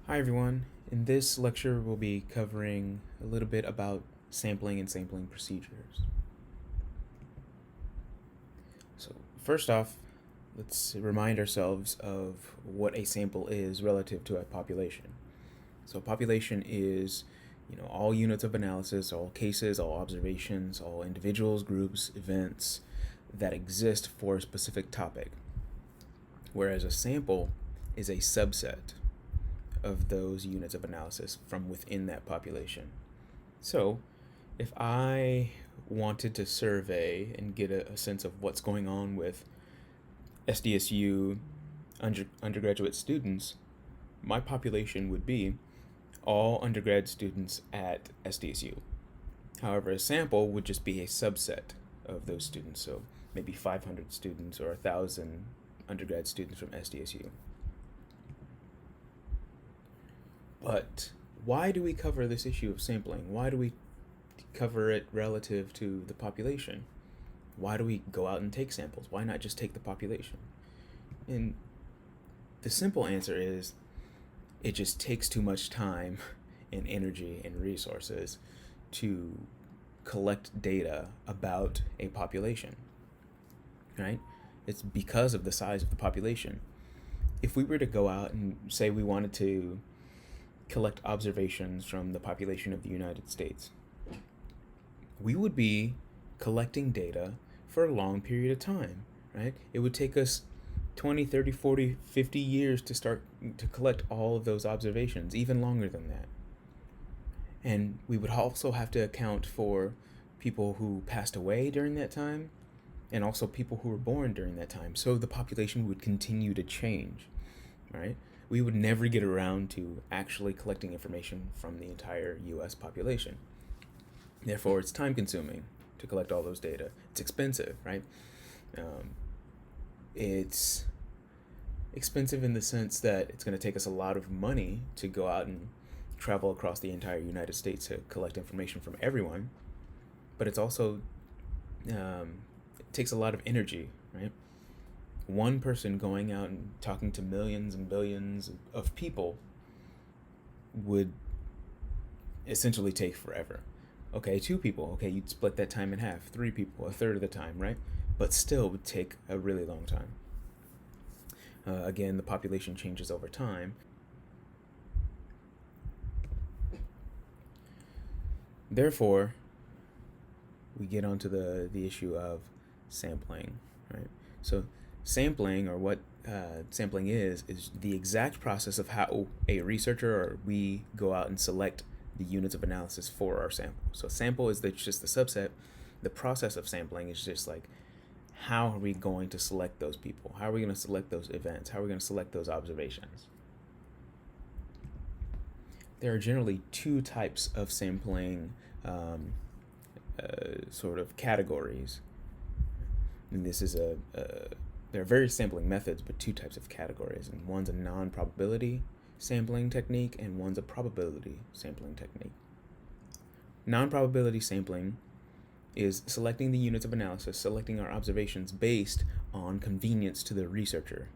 Hi everyone. In this lecture, we'll be covering a little bit about sampling and sampling procedures. So first off, let's remind ourselves of what a sample is relative to a population. So a population is, all units of analysis, all cases, all observations, all individuals, groups, events that exist for a specific topic. Whereas a sample is a subset of those units of analysis from within that population. So, if I wanted to survey and get a sense of what's going on with SDSU undergraduate students, my population would be all undergrad students at SDSU. However, a sample would just be a subset of those students, so maybe 500 students or 1,000 undergrad students from SDSU. But why do we cover this issue of sampling? Why do we cover it relative to the population? Why do we go out and take samples? Why not just take the population? And the simple answer is it just takes too much time and energy and resources to collect data about a population, right? It's because of the size of the population. If we were to go out and say we wanted to collect observations from the population of the United States, we would be collecting data for a long period of time, right? It would take us 20, 30, 40, 50 years to start to collect all of those observations, even longer than that. And we would also have to account for people who passed away during that time and also people who were born during that time. So the population would continue to change, right? We would never get around to actually collecting information from the entire US population. Therefore, it's time consuming to collect all those data. It's expensive, right? It's expensive in the sense that it's going to take us a lot of money to go out and travel across the entire United States to collect information from everyone. But it's also, it takes a lot of energy, right? One person going out and talking to millions and billions of people would essentially take forever. Okay, two people, okay, you'd split that time in half. Three people, a third of the time, right? But still would take a really long time. Again, the population changes over time. Therefore, we get onto the issue of sampling, right? So, sampling, or what sampling is the exact process of how a researcher or we go out and select the units of analysis for our sample. So, sample is just the subset. The process of sampling is just like, how are we going to select those people? How are we going to select those events? How are we going to select those observations? There are generally two types of sampling sort of categories. And this is there are various sampling methods, but two types of categories. And one's a non-probability sampling technique, and one's a probability sampling technique. Non-probability sampling is selecting the units of analysis, selecting our observations based on convenience to the researcher.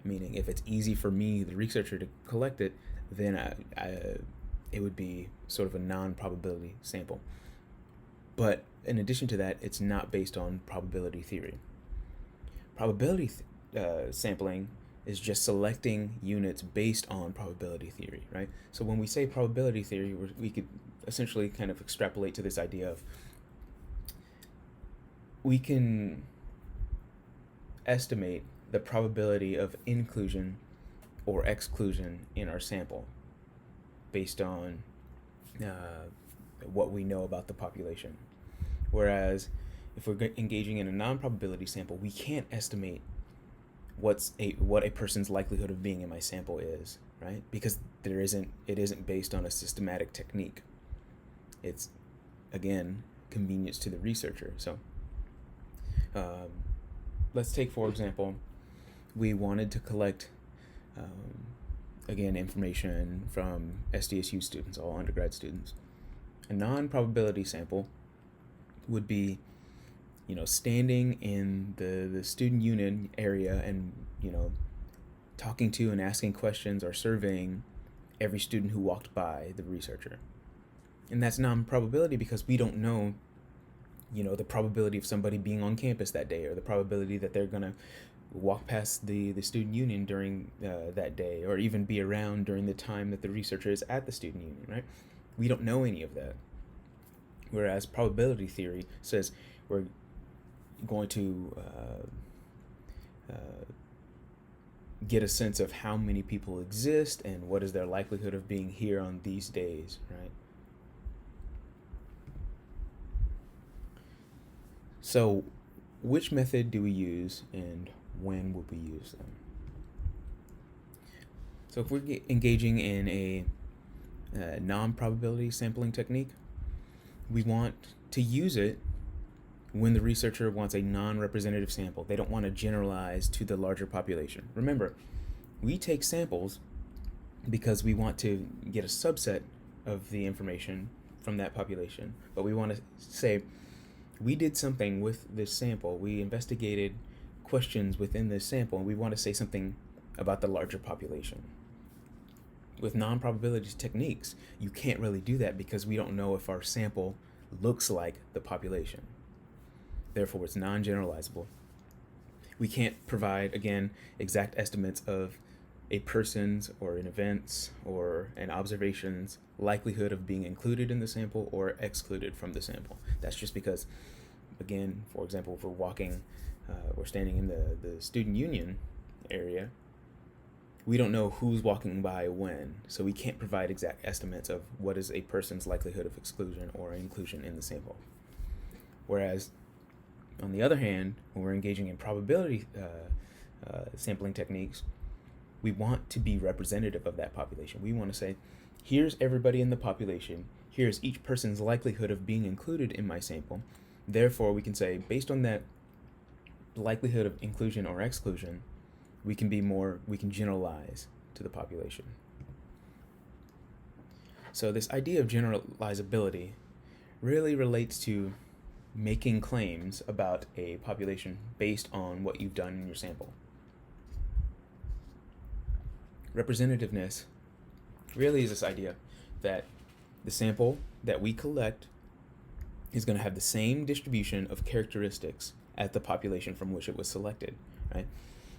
Meaning, if it's easy for me, the researcher, to collect it, then it would be sort of a non-probability sample. But in addition to that, it's not based on probability theory. Probability sampling is just selecting units based on probability theory, right? So when we say probability theory, we could essentially kind of extrapolate to this idea of we can estimate the probability of inclusion or exclusion in our sample based on what we know about the population. Whereas if we're engaging in a non-probability sample, we can't estimate what a person's likelihood of being in my sample is, right? Because it isn't based on a systematic technique. It's, again, convenience to the researcher. So let's take, for example, we wanted to collect again, information from SDSU students, all undergrad students. A non-probability sample would be, standing in the student union area and, talking to and asking questions or surveying every student who walked by the researcher. And that's non-probability because we don't know, the probability of somebody being on campus that day, or the probability that they're going to walk past the student union during that day, or even be around during the time that the researcher is at the student union, right? We don't know any of that. Whereas probability theory says we're going to get a sense of how many people exist and what is their likelihood of being here on these days, right? So which method do we use and when would we use them? So if we're engaging in a non-probability sampling technique, we want to use it when the researcher wants a non-representative sample. They don't want to generalize to the larger population. Remember, we take samples because we want to get a subset of the information from that population, but we want to say, we did something with this sample. We investigated questions within this sample, and we want to say something about the larger population. With non-probability techniques, you can't really do that because we don't know if our sample looks like the population. Therefore, it's non-generalizable. We can't provide, again, exact estimates of a person's or an event's or an observation's likelihood of being included in the sample or excluded from the sample. That's just because, again, for example, if we're standing in the student union area, we don't know who's walking by when, so we can't provide exact estimates of what is a person's likelihood of exclusion or inclusion in the sample. Whereas, on the other hand, when we're engaging in probability sampling techniques, we want to be representative of that population. We want to say, here's everybody in the population, here's each person's likelihood of being included in my sample. Therefore, we can say, based on that likelihood of inclusion or exclusion, we can generalize to the population. So this idea of generalizability really relates to making claims about a population based on what you've done in your sample. Representativeness really is this idea that the sample that we collect is going to have the same distribution of characteristics as the population from which it was selected, right?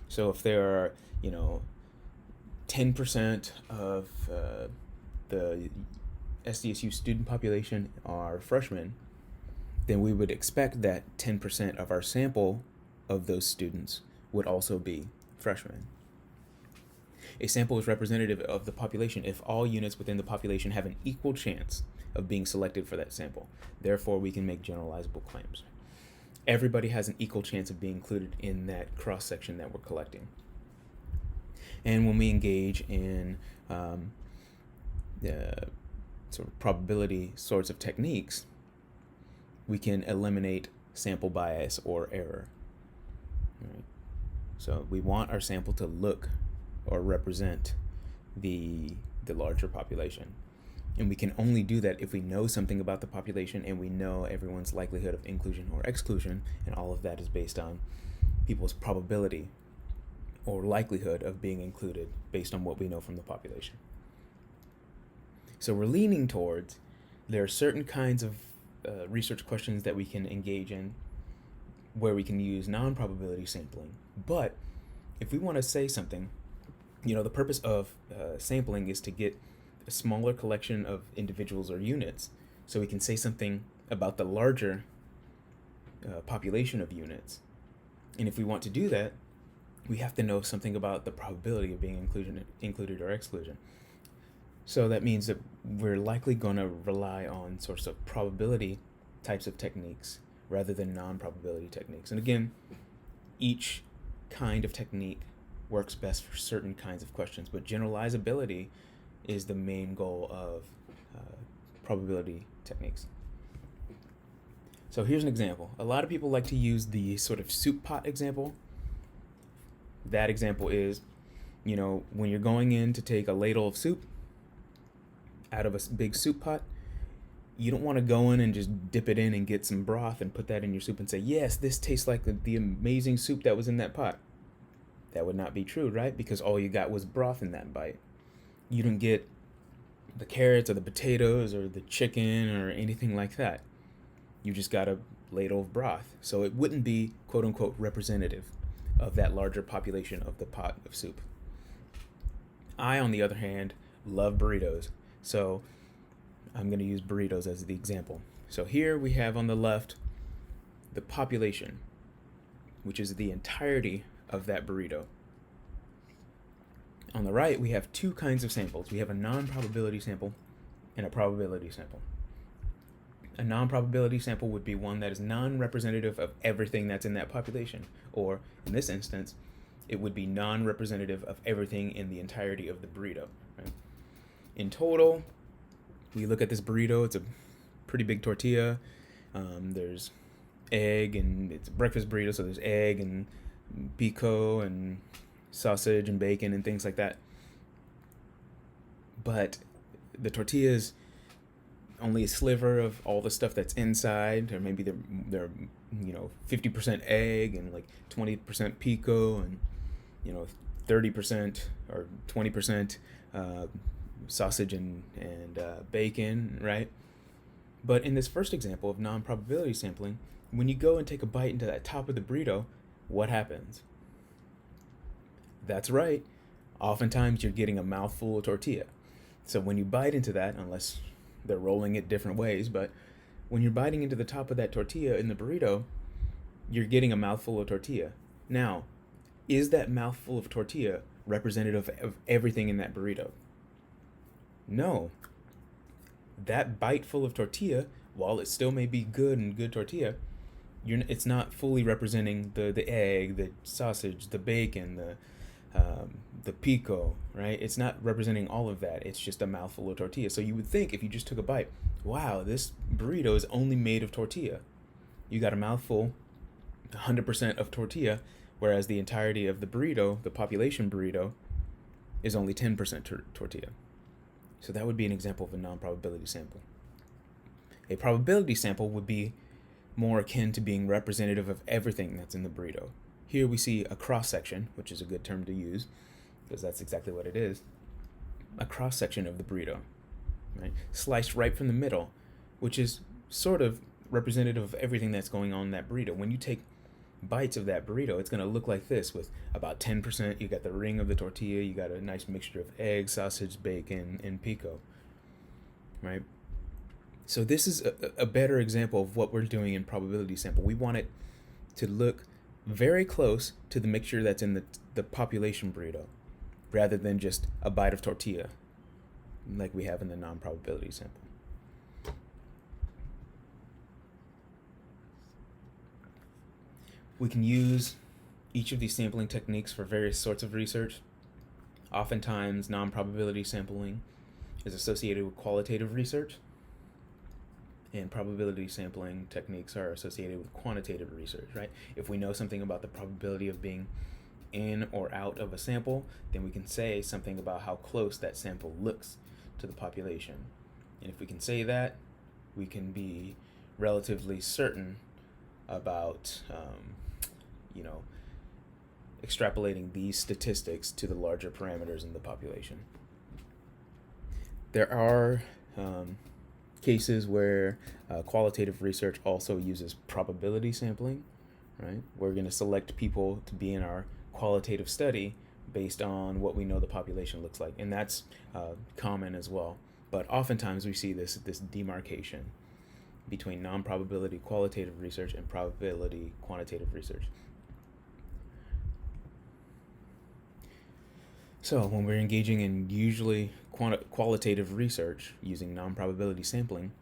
So if there are, 10% of the SDSU student population are freshmen, then we would expect that 10% of our sample of those students would also be freshmen. A sample is representative of the population if all units within the population have an equal chance of being selected for that sample. Therefore, we can make generalizable claims. Everybody has an equal chance of being included in that cross-section that we're collecting. And when we engage in the sort of probability sorts of techniques, we can eliminate sample bias or error. Right? So we want our sample to look or represent the larger population. And we can only do that if we know something about the population and we know everyone's likelihood of inclusion or exclusion, and all of that is based on people's probability or likelihood of being included based on what we know from the population. So we're leaning towards there are certain kinds of research questions that we can engage in where we can use non-probability sampling. But if we want to say something, the purpose of sampling is to get a smaller collection of individuals or units so we can say something about the larger population of units. And if we want to do that, we have to know something about the probability of being included or exclusion. So that means that we're likely going to rely on sorts of probability types of techniques rather than non-probability techniques. And again, each kind of technique works best for certain kinds of questions, but generalizability is the main goal of probability techniques. So here's an example. A lot of people like to use the sort of soup pot example. That example is, when you're going in to take a ladle of soup out of a big soup pot, you don't want to go in and just dip it in and get some broth and put that in your soup and say, yes, this tastes like the amazing soup that was in that pot. That would not be true, right? Because all you got was broth in that bite. You didn't get the carrots or the potatoes or the chicken or anything like that. You just got a ladle of broth. So it wouldn't be quote unquote representative of that larger population of the pot of soup. I, on the other hand, love burritos. So I'm going to use burritos as the example. So here we have on the left the population, which is the entirety of that burrito. On the right, we have two kinds of samples. We have a non-probability sample and a probability sample. A non-probability sample would be one that is non-representative of everything that's in that population, or in this instance, it would be non-representative of everything in the entirety of the burrito. Right? In total, we look at this burrito, it's a pretty big tortilla. There's egg, and it's a breakfast burrito, so there's egg and pico and sausage and bacon and things like that. But the tortilla is only a sliver of all the stuff that's inside, or maybe they're 50% egg and like 20% pico and 30% or 20% sausage and bacon, right? But in this first example of non-probability sampling, when you go and take a bite into that top of the burrito, what happens? That's right. Oftentimes you're getting a mouthful of tortilla. So when you bite into that, unless they're rolling it different ways, but when you're biting into the top of that tortilla in the burrito, you're getting a mouthful of tortilla. Now, is that mouthful of tortilla representative of everything in that burrito? No. That bite full of tortilla, while it still may be good and good tortilla, it's not fully representing the egg, the sausage, the bacon, the pico, right? It's not representing all of that. It's just a mouthful of tortilla. So you would think if you just took a bite, wow, this burrito is only made of tortilla. You got a mouthful, 100% of tortilla, whereas the entirety of the burrito, the population burrito, is only 10% tortilla. So that would be an example of a non-probability sample. A probability sample would be more akin to being representative of everything that's in the burrito. Here we see a cross-section, which is a good term to use, because that's exactly what it is. A cross-section of the burrito, right? Sliced right from the middle, which is sort of representative of everything that's going on in that burrito. When you take bites of that burrito, it's going to look like this, with about 10%, you got the ring of the tortilla, you got a nice mixture of egg, sausage, bacon, and pico, right? So this is a better example of what we're doing in probability sample. We want it to look very close to the mixture that's in the population burrito, rather than just a bite of tortilla like we have in the non-probability sample. We can use each of these sampling techniques for various sorts of research. Oftentimes, non-probability sampling is associated with qualitative research, and probability sampling techniques are associated with quantitative research, right? If we know something about the probability of being in or out of a sample, then we can say something about how close that sample looks to the population. And if we can say that, we can be relatively certain about extrapolating these statistics to the larger parameters in the population. There are cases where qualitative research also uses probability sampling, right? We're going to select people to be in our qualitative study based on what we know the population looks like, and that's common as well. But oftentimes we see this demarcation between non-probability qualitative research and probability quantitative research. So when we're engaging in usually qualitative research using non-probability sampling,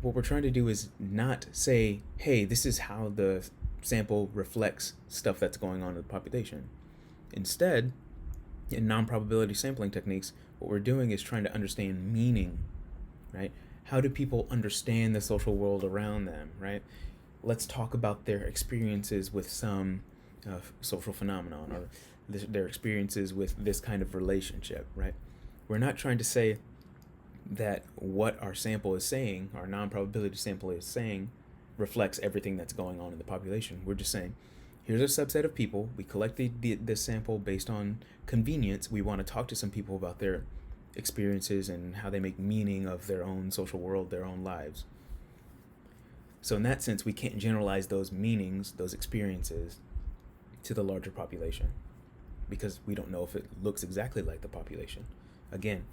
what we're trying to do is not say, hey, this is how the sample reflects stuff that's going on in the population. Instead, in non-probability sampling techniques, what we're doing is trying to understand meaning, right? How do people understand the social world around them, right? Let's talk about their experiences with some social phenomenon, or their experiences with this kind of relationship, right? We're not trying to say that what our sample is saying, our non-probability sample is saying, reflects everything that's going on in the population. We're just saying, Here's a subset of people. We collected this sample based on convenience. We want to talk to some people about their experiences and how they make meaning of their own social world, their own lives. So in that sense, we can't generalize those meanings, those experiences, to the larger population because we don't know if it looks exactly like the population. Again,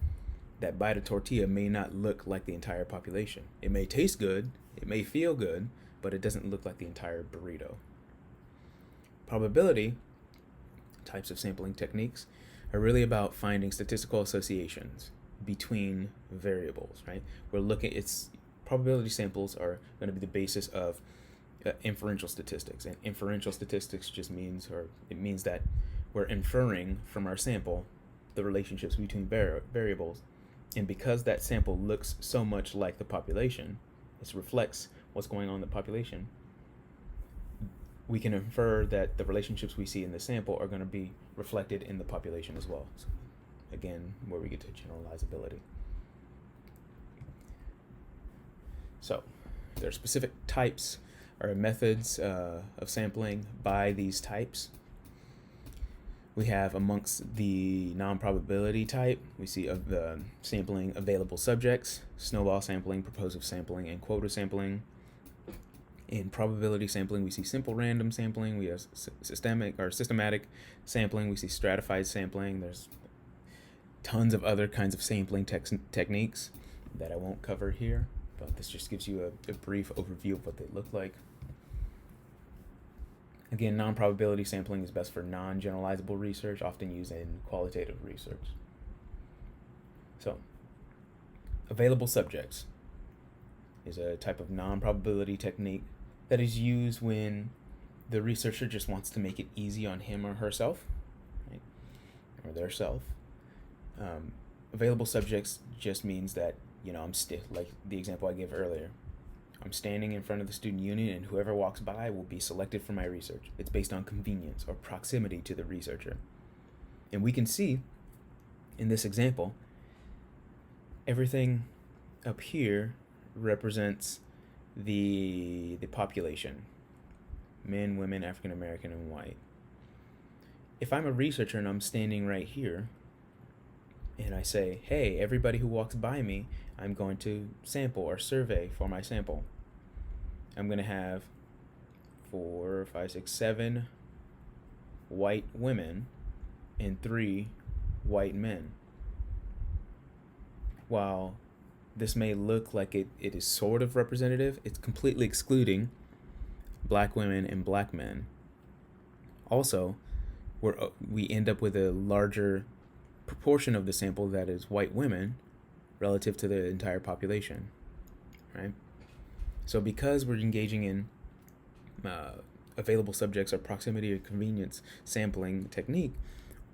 that bite of tortilla may not look like the entire population. It may taste good, it may feel good, but it doesn't look like the entire burrito. Probability types of sampling techniques are really about finding statistical associations between variables, right? Probability samples are going to be the basis of inferential statistics, and inferential statistics means that we're inferring from our sample the relationships between variables, and because that sample looks so much like the population, it reflects what's going on in the population, we can infer that the relationships we see in the sample are going to be reflected in the population as well. So again, where we get to generalizability. So there are specific types or methods of sampling by these types. We have amongst the non-probability type, we see sampling available subjects, snowball sampling, purposive sampling, and quota sampling. In probability sampling, we see simple random sampling, we have systematic sampling, we see stratified sampling. There's tons of other kinds of sampling techniques that I won't cover here, but this just gives you a brief overview of what they look like. Again, non-probability sampling is best for non-generalizable research, often used in qualitative research. So, available subjects is a type of non-probability technique that is used when the researcher just wants to make it easy on him or herself, right? Or their self. Available subjects just means that, I'm like the example I gave earlier. I'm standing in front of the student union, and whoever walks by will be selected for my research. It's based on convenience or proximity to the researcher. And we can see in this example, everything up here represents the population: men, women, African American, and white. If I'm a researcher and I'm standing right here and I say, hey, everybody who walks by me, I'm going to sample or survey for my sample. I'm going to have 4, 5, 6, 7 white women and 3 white men. While this may look like it is sort of representative, it's completely excluding black women and black men. Also, we end up with a larger proportion of the sample that is white women relative to the entire population, right? So because we're engaging in available subjects or proximity or convenience sampling technique,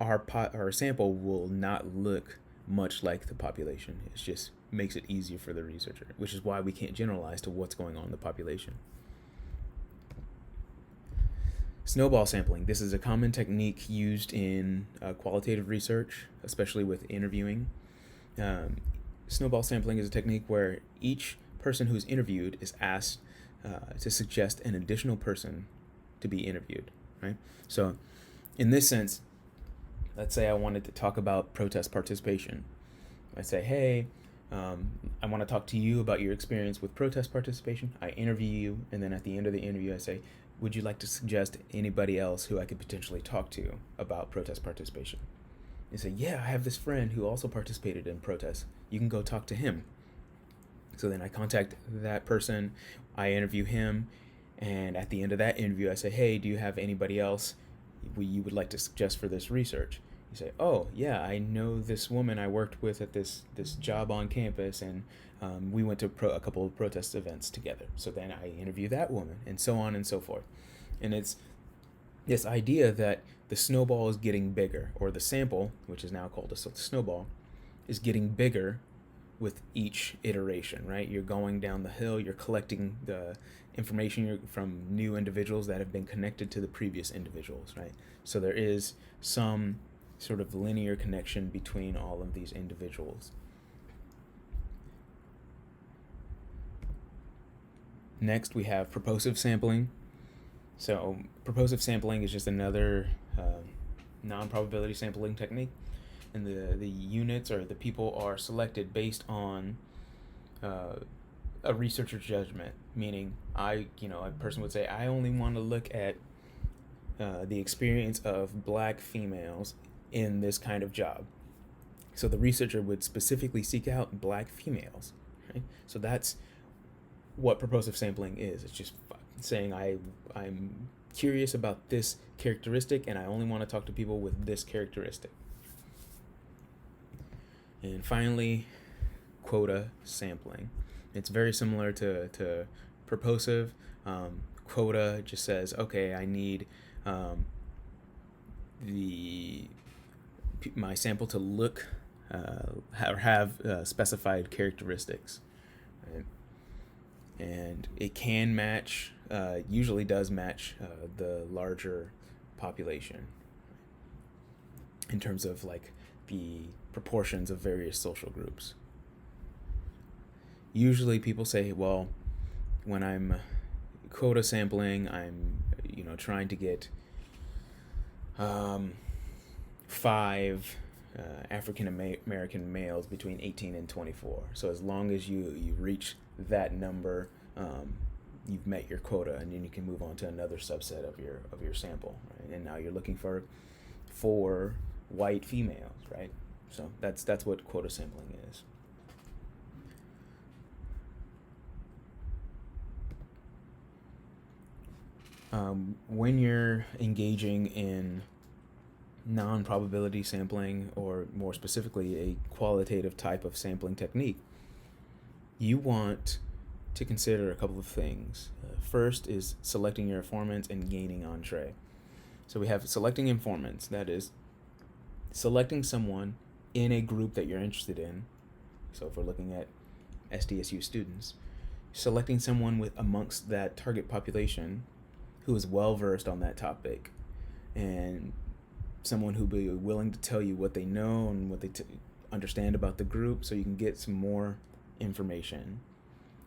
our sample will not look much like the population. It just makes it easier for the researcher, which is why we can't generalize to what's going on in the population. Snowball sampling. This is a common technique used in qualitative research, especially with interviewing. Snowball sampling is a technique where each person who's interviewed is asked to suggest an additional person to be interviewed, right? So in this sense, let's say I wanted to talk about protest participation. I say, hey, I want to talk to you about your experience with protest participation. I interview you, and then at the end of the interview, I say, would you like to suggest anybody else who I could potentially talk to about protest participation? You say, yeah, I have this friend who also participated in protests. You can go talk to him. So then I contact that person, I interview him, and at the end of that interview, I say, hey, do you have anybody else you would like to suggest for this research? You say, oh, yeah, I know this woman I worked with at this job on campus, and we went to a couple of protest events together. So then I interview that woman, and so on and so forth. And it's this idea that the snowball is getting bigger, or the sample, which is now called a snowball, is getting bigger with each iteration, right? You're going down the hill, you're collecting the information from new individuals that have been connected to the previous individuals, right? So there is some sort of linear connection between all of these individuals. Next, we have purposive sampling. So purposive sampling is just another non-probability sampling technique, and the units or the people are selected based on a researcher's judgment. Meaning, a person would say, I only want to look at the experience of black females in this kind of job. So the researcher would specifically seek out black females. Right? So that's what purposive sampling is. It's just saying I'm curious about this characteristic and I only want to talk to people with this characteristic. And finally, quota sampling. It's very similar to purposive. Quota just says, okay, I need my sample to look or have specified characteristics. Right? And it can match, usually does match the larger population in terms of like the proportions of various social groups. Usually people say, well, when I'm quota sampling, I'm trying to get 5 African American males between 18 and 24. So as long as you reach that number, you've met your quota, and then you can move on to another subset of your sample, right? And now you're looking for 4 white females, right? So that's what quota sampling is. When you're engaging in non-probability sampling, or more specifically a qualitative type of sampling technique, you want to consider a couple of things. First is selecting your informants and gaining entree. So we have selecting informants, that is selecting someone in a group that you're interested in. So if we're looking at SDSU students, selecting someone with amongst that target population who is well versed on that topic, and someone who be willing to tell you what they know and what they understand about the group, so you can get some more information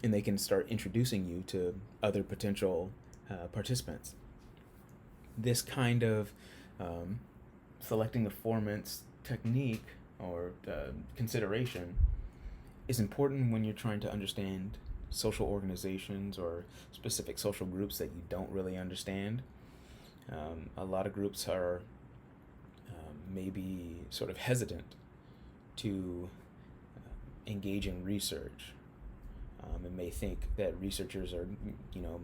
and they can start introducing you to other potential participants. This kind of selecting informants technique or consideration is important when you're trying to understand social organizations or specific social groups that you don't really understand. A lot of groups are maybe sort of hesitant to engage in research, and may think that researchers are,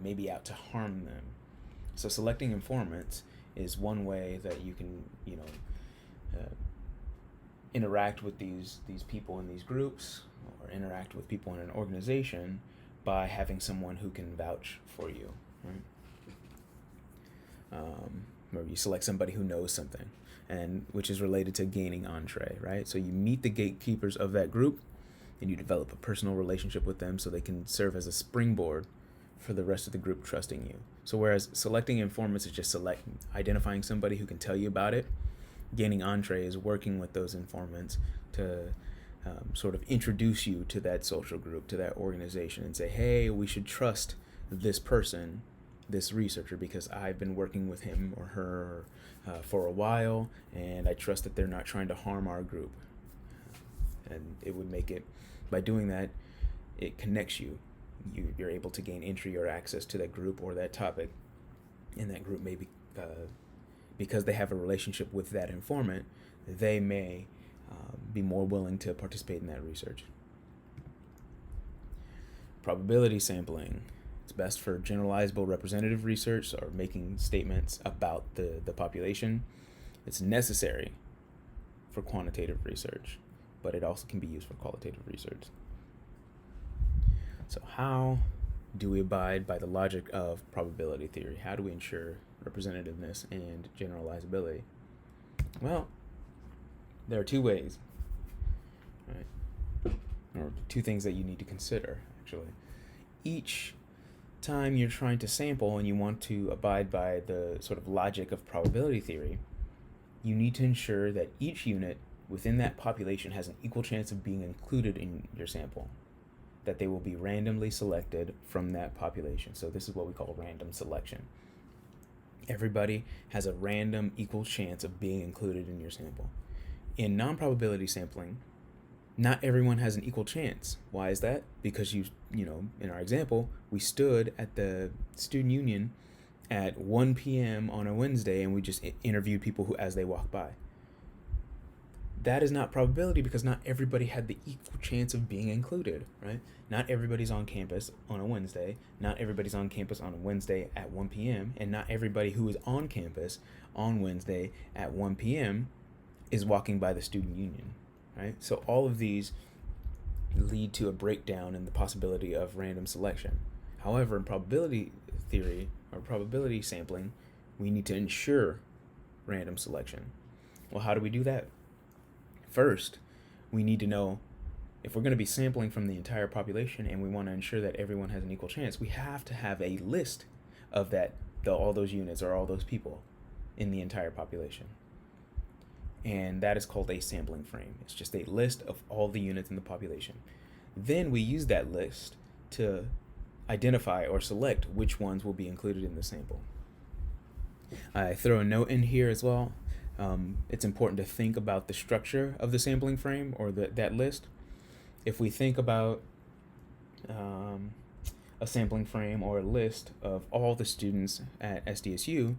maybe out to harm them. So selecting informants is one way that you can, interact with these people in these groups, or interact with people in an organization by having someone who can vouch for you, right? Or you select somebody who knows something, and which is related to gaining entree, right? So you meet the gatekeepers of that group, and you develop a personal relationship with them so they can serve as a springboard for the rest of the group trusting you. So whereas selecting informants is just identifying somebody who can tell you about it, gaining entree is working with those informants to sort of introduce you to that social group, to that organization, and say, hey, we should trust this person, this researcher, because I've been working with him or her for a while, and I trust that they're not trying to harm our group. And it would make it, by doing that, it connects you. You're able to gain entry or access to that group or that topic, and that group may be, because they have a relationship with that informant, they may be more willing to participate in that research. Probability sampling. It's best for generalizable representative research, or making statements about the population. It's necessary for quantitative research, but it also can be used for qualitative research. So how do we abide by the logic of probability theory? How do we ensure representativeness and generalizability? Well, there are 2 ways, right? Or 2 things that you need to consider, actually. Each time you're trying to sample and you want to abide by the sort of logic of probability theory, you need to ensure that each unit within that population has an equal chance of being included in your sample, that they will be randomly selected from that population. So this is what we call random selection. Everybody has a random equal chance of being included in your sample. In non-probability sampling, not everyone has an equal chance. Why is that? Because in our example, we stood at the student union at 1 p.m. on a Wednesday and we just interviewed people who as they walk by. That is not probability because not everybody had the equal chance of being included, right? Not everybody's on campus on a Wednesday. Not everybody's on campus on a Wednesday at 1 p.m. And not everybody who is on campus on Wednesday at 1 p.m. is walking by the student union, right? So all of these lead to a breakdown in the possibility of random selection. However, in probability theory or probability sampling, we need to ensure random selection. Well, how do we do that? First, we need to know if we're going to be sampling from the entire population and we want to ensure that everyone has an equal chance, we have to have a list of all those units or all those people in the entire population. And that is called a sampling frame. It's just a list of all the units in the population. Then we use that list to identify or select which ones will be included in the sample. I throw a note in here as well. It's important to think about the structure of the sampling frame or that list. If we think about a sampling frame or a list of all the students at SDSU,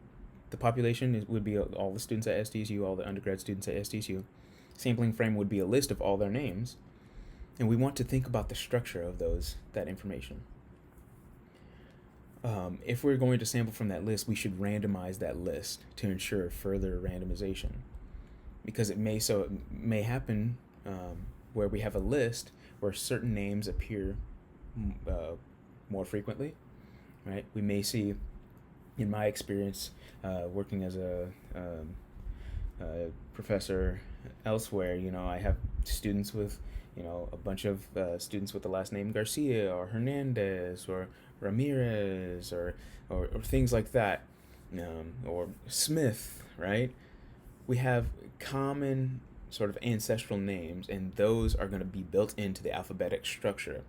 the population would be all the students at SDSU, all the undergrad students at SDSU. Sampling frame would be a list of all their names, and we want to think about the structure of that information. If we're going to sample from that list, we should randomize that list to ensure further randomization, because it may happen where we have a list where certain names appear more frequently, right? We may see, in my experience, working as a professor elsewhere, I have students with, a bunch of students with the last name Garcia or Hernandez or Ramirez or things like that, or Smith, right? We have common sort of ancestral names, and those are going to be built into the alphabetic structure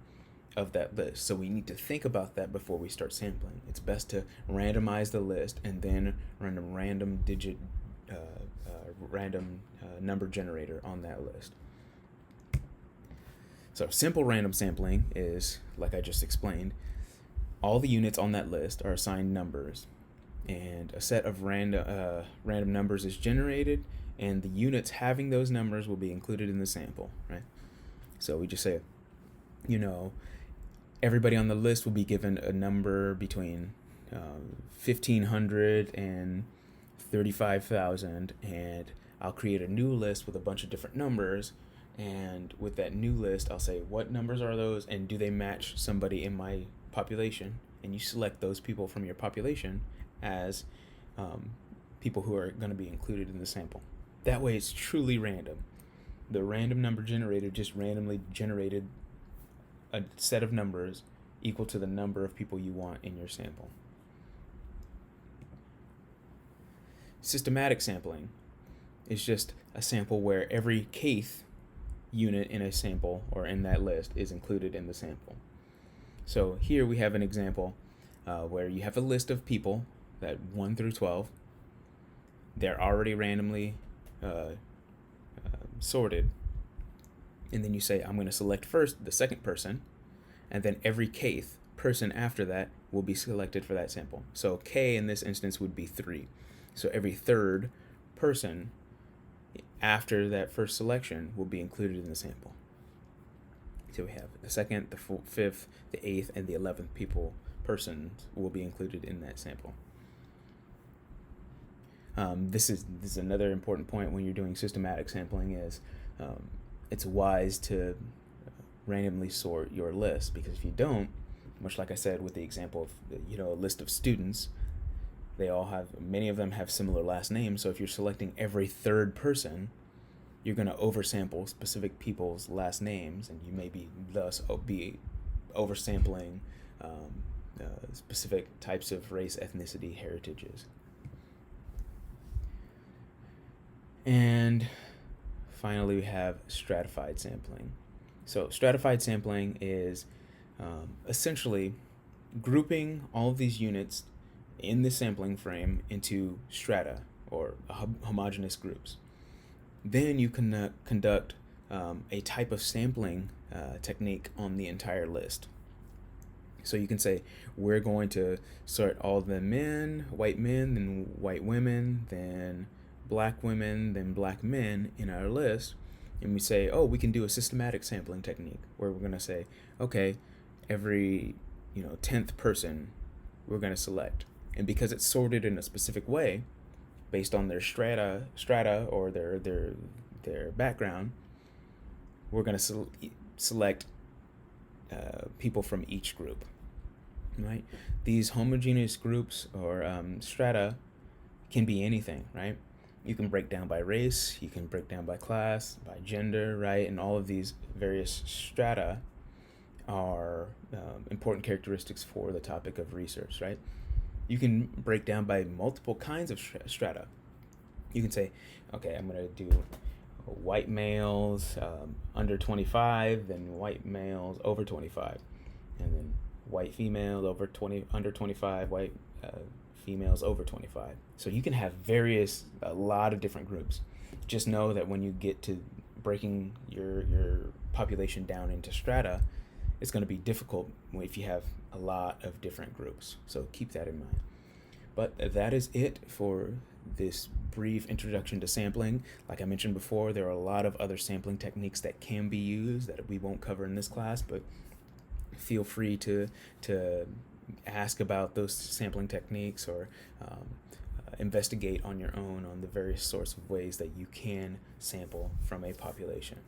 of that list. So we need to think about that before we start sampling. It's best to randomize the list and then run a random number generator on that list. So simple random sampling is, like I just explained, all the units on that list are assigned numbers, and a set of random numbers is generated, and the units having those numbers will be included in the sample, right? So we just say, everybody on the list will be given a number between 1,500 and 35,000, and I'll create a new list with a bunch of different numbers, and with that new list, I'll say, what numbers are those, and do they match somebody in my population? And you select those people from your population as people who are going to be included in the sample. That way it's truly random. The random number generator just randomly generated a set of numbers equal to the number of people you want in your sample. Systematic sampling is just a sample where every kth unit in a sample or in that list is included in the sample. So here we have an example where you have a list of people that 1 through 12. They're already randomly sorted. And then you say, I'm going to select first the second person, and then every kth person after that will be selected for that sample. So K in this instance would be 3. So every third person after that first selection will be included in the sample. So we have the second, the fifth, the 8th, and the 11th persons will be included in that sample. This is another important point when you're doing systematic sampling is it's wise to randomly sort your list, because if you don't, much like I said with the example of a list of students, many of them have similar last names. So if you're selecting every third person, you're going to oversample specific people's last names, and you may be oversampling specific types of race, ethnicity, heritages. And finally, we have stratified sampling. So stratified sampling is essentially grouping all of these units in the sampling frame into strata or homogeneous groups. Then you can conduct a type of sampling technique on the entire list. So you can say, we're going to sort all the white men, then white women, then black women, then black men in our list. And we say, oh, we can do a systematic sampling technique where we're going to say, okay, every 10th person we're going to select. And because it's sorted in a specific way, based on their strata or their background, we're going to select people from each group. Right? These homogeneous groups or strata can be anything, right? You can break down by race, you can break down by class, by gender, right? And all of these various strata are important characteristics for the topic of research, right? You can break down by multiple kinds of strata. You can say, okay, I'm going to do white males under 25, then white males over 25, and then white females under 25, white females over 25. So you can have a lot of different groups. Just know that when you get to breaking your population down into strata, it's going to be difficult if you have a lot of different groups. So keep that in mind. But that is it for this brief introduction to sampling. Like I mentioned before, there are a lot of other sampling techniques that can be used that we won't cover in this class, but feel free to ask about those sampling techniques or investigate on your own on the various sorts of ways that you can sample from a population.